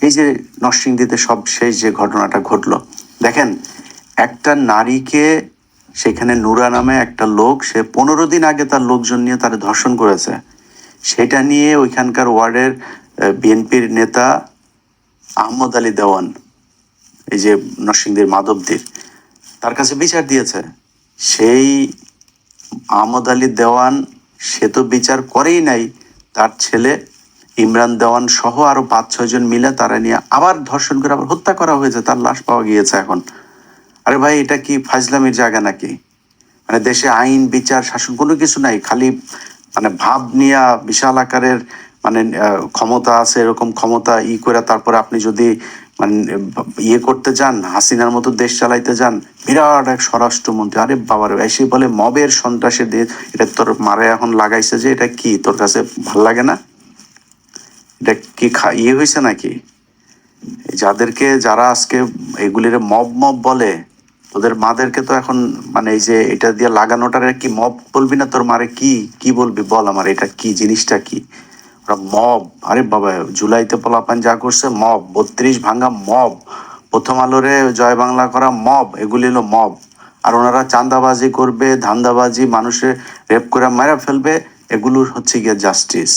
এই যে নরসিংদীতে সব শেষ যে ঘটনাটা ঘটলো, দেখেন একটা নারীকে সেখানে নুরা নামে একটা লোক, সে 15 দিন আগে তার লোকজন নিয়ে তার ধর্ষণ করেছে। সেটা নিয়ে ওইখানকার ওয়ার্ডের বিএনপির নেতা আহমদ আলী দেওয়ান, এই যে নরসিংদীর মাধবদীর, তার কাছে বিচার দিয়েছে। সেই আহমদ আলী দেওয়ান সে তো বিচার করেই নাই, তার ছেলে ইমরান দেওয়ান সহ আরো 5-6 জন মিলে তারা নিয়ে আবার ধর্ষণ করে আবার হত্যা করা হয়েছে, তার লাশ পাওয়া গিয়েছে এখন। আরে ভাই, এটা কি ফাজলামির জায়গা নাকি? মানে দেশে আইন বিচার শাসন কোনো কিছু নাই, খালি মানে ভাব নিয়ে বিশাল আকারের মানে ক্ষমতা আছে, এরকম ক্ষমতা করে তারপরে আপনি যদি মানে ইয়ে করতে যান, হাসিনার মতো দেশ চালাইতে যান, বিরাট এক স্বরাষ্ট্রমন্ত্রী, আরে বাবার এসে বলে মবের সন্ত্রাসে এটা তোর মারে এখন লাগাইছে, যে এটা কি তোর কাছে ভাল লাগে না? এটা কি ইয়ে হয়েছে নাকি? যাদেরকে যারা আজকে এগুলির মব মব বলে, তোদের মাদেরকে তো এখন মানে এই যে এটা দিয়ে লাগানোটার কি মব বলবি না? তোর মারে কি কি বলবি বল আমার, এটা কি জিনিসটা কি? ওরা মব, আরে বাবা জুলাইতে পোলাপান যা করছে মব, 32 ভাঙ্গা মব, প্রথম আলোরে জয় বাংলা করা মব, এগুলি হলো মব। আর ওনারা চাঁদাবাজি করবে, ধান্দাবাজি, মানুষের রেপ করে মারা ফেলবে, এগুলো হচ্ছে গিয়ে জাস্টিস।